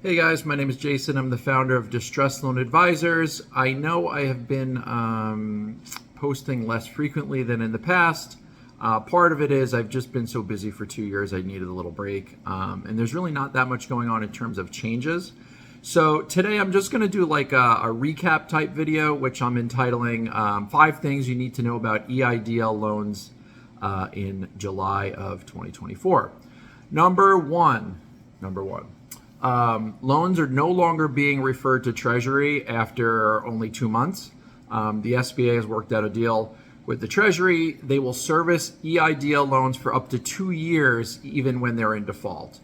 Hey guys, my name is Jason. I'm the founder of Distress Loan Advisors. I know I have been posting less frequently than in the past. Part of it is I've just been so busy for 2 years, I needed a little break. And there's really not that much going on in terms of changes. So today I'm just going to do like a recap type video, which I'm entitling 5 things you need to know about EIDL loans in July of 2024. Number one. Loans are no longer being referred to Treasury after only 2 months. The SBA has worked out a deal with the Treasury. They will service EIDL loans for up to 2 years, even when they're in default.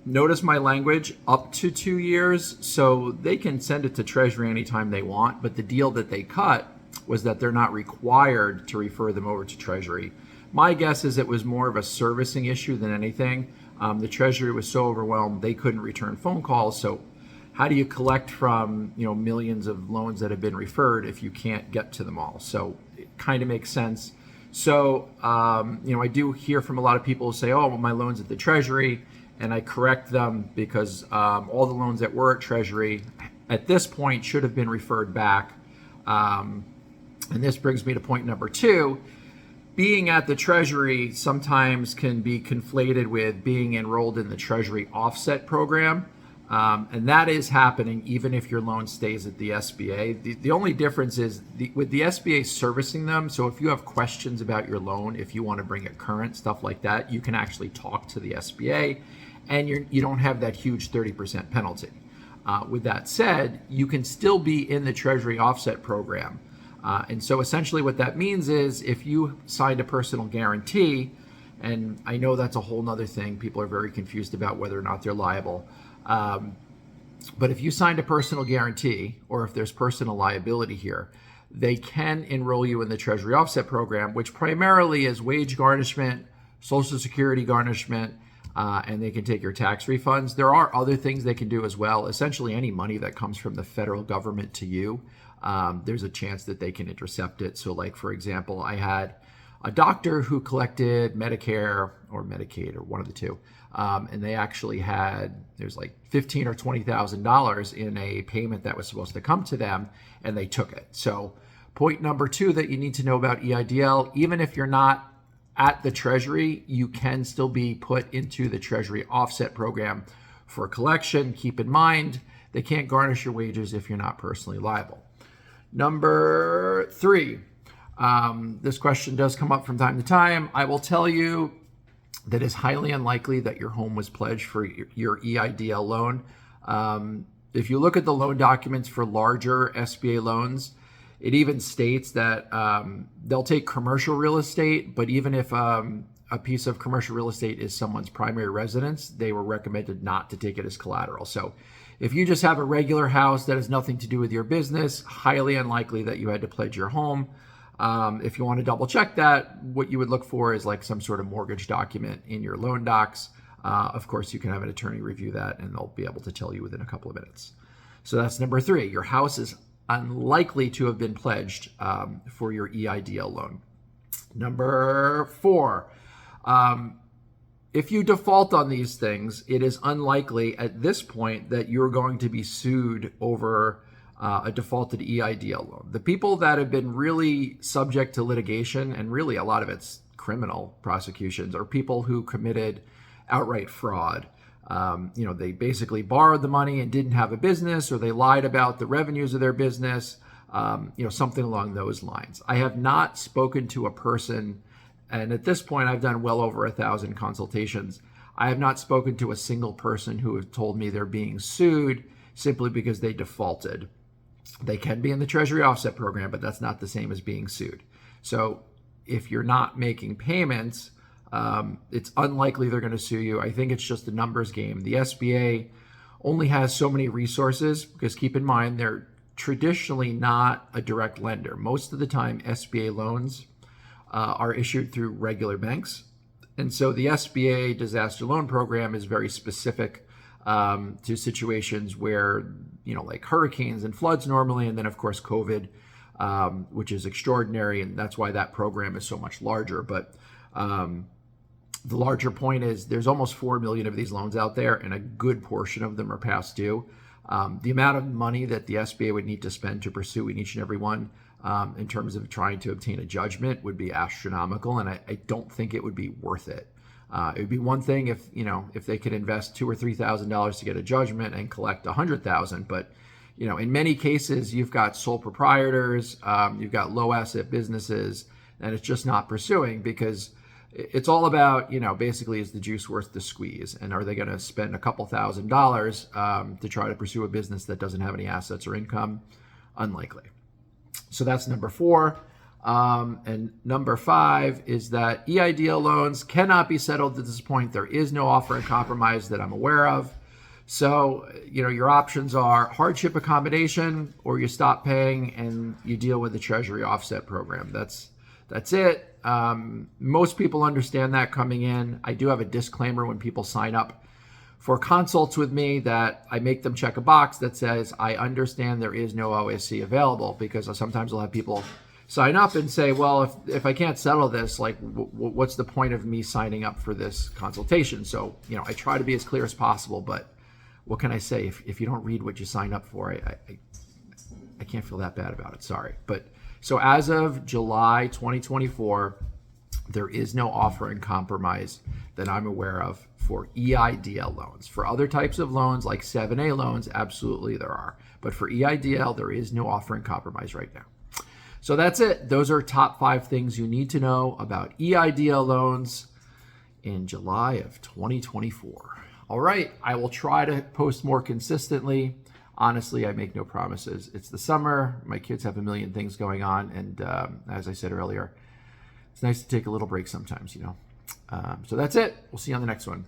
Notice my language, up to 2 years, so they can send it to Treasury anytime they want, but the deal that they cut was that they're not required to refer them over to Treasury. My guess is it was more of a servicing issue than anything. The Treasury was so overwhelmed they couldn't return phone calls. So how do you collect from millions of loans that have been referred if you can't get to them all? So it kind of makes sense. So I do hear from a lot of people who say, "Oh, well, my loan's at the Treasury," and I correct them because all the loans that were at Treasury at this point should have been referred back. And this brings me to point number 2. Being at the Treasury sometimes can be conflated with being enrolled in the Treasury offset program. And that is happening even if your loan stays at the SBA. The only difference is with the SBA servicing them. So if you have questions about your loan, if you want to bring it current, stuff like that, you can actually talk to the SBA and you don't have that huge 30% penalty. With that said, you can still be in the Treasury offset program. And so essentially what that means is if you signed a personal guarantee, and I know that's a whole nother thing, people are very confused about whether or not they're liable. But if you signed a personal guarantee, or if there's personal liability here, they can enroll you in the Treasury offset program, which primarily is wage garnishment, Social Security garnishment, and they can take your tax refunds. There are other things they can do as well. Essentially any money that comes from the federal government to you, there's a chance that they can intercept it. So like, for example, I had a doctor who collected Medicare or Medicaid or one of the two. And they actually there's like $15,000 or $20,000 in a payment that was supposed to come to them, and they took it. So point number 2 that you need to know about EIDL, even if you're not at the Treasury, you can still be put into the Treasury offset program for collection. Keep in mind, they can't garnish your wages if you're not personally liable. Number 3, this question does come up from time to time. I will tell you that it's highly unlikely that your home was pledged for your EIDL loan. If you look at the loan documents for larger SBA loans, it even states that they'll take commercial real estate, but even if a piece of commercial real estate is someone's primary residence, they were recommended not to take it as collateral. So if you just have a regular house that has nothing to do with your business, highly unlikely that you had to pledge your home. If you want to double check that, what you would look for is like some sort of mortgage document in your loan docs. Of course, you can have an attorney review that and they'll be able to tell you within a couple of minutes. So that's number 3. Your house is unlikely to have been pledged for your EIDL loan. Number 4, if you default on these things, it is unlikely at this point that you're going to be sued over a defaulted EIDL loan. The people that have been really subject to litigation, and really a lot of it's criminal prosecutions, are people who committed outright fraud. They basically borrowed the money and didn't have a business, or they lied about the revenues of their business, something along those lines. I have not spoken to a person, and at this point I've done well over 1,000 consultations. I have not spoken to a single person who has told me they're being sued simply because they defaulted. They can be in the Treasury offset program, but that's not the same as being sued. So if you're not making payments, it's unlikely they're going to sue you. I think it's just a numbers game. The SBA only has so many resources because keep in mind, they're traditionally not a direct lender. Most of the time, SBA loans are issued through regular banks. And so the SBA disaster loan program is very specific to situations where, like hurricanes and floods normally, and then of course COVID, which is extraordinary, and that's why that program is so much larger. But The larger point is there's almost 4 million of these loans out there, and a good portion of them are past due. The amount of money that the SBA would need to spend to pursue in each and every one in terms of trying to obtain a judgment would be astronomical, and I don't think it would be worth it. It would be one thing if they could invest $2,000 or $3,000 to get a judgment and collect $100,000, but in many cases you've got sole proprietors, you've got low asset businesses, and it's just not pursuing because it's all about, basically, is the juice worth the squeeze? And are they going to spend a couple $1,000s to try to pursue a business that doesn't have any assets or income? Unlikely. So that's number 4. And number 5 is that EIDL loans cannot be settled at this point. There is no offer in compromise that I'm aware of. So, your options are hardship accommodation, or you stop paying and you deal with the Treasury offset program. That's it. Most people understand that coming in. I do have a disclaimer when people sign up for consults with me that I make them check a box that says, I understand there is no OSC available, because sometimes I'll have people sign up and say, well, if I can't settle this, like, what's the point of me signing up for this consultation? So, I try to be as clear as possible, but what can I say? If you don't read what you sign up for, I can't feel that bad about it. Sorry. But so as of July 2024, there is no offer in compromise that I'm aware of for EIDL loans. For other types of loans like 7A loans, absolutely there are. But for EIDL, there is no offer in compromise right now. So that's it. Those are top 5 things you need to know about EIDL loans in July of 2024. All right, I will try to post more consistently. Honestly, I make no promises. It's the summer. My kids have a million things going on. And as I said earlier, it's nice to take a little break sometimes, So that's it. We'll see you on the next one.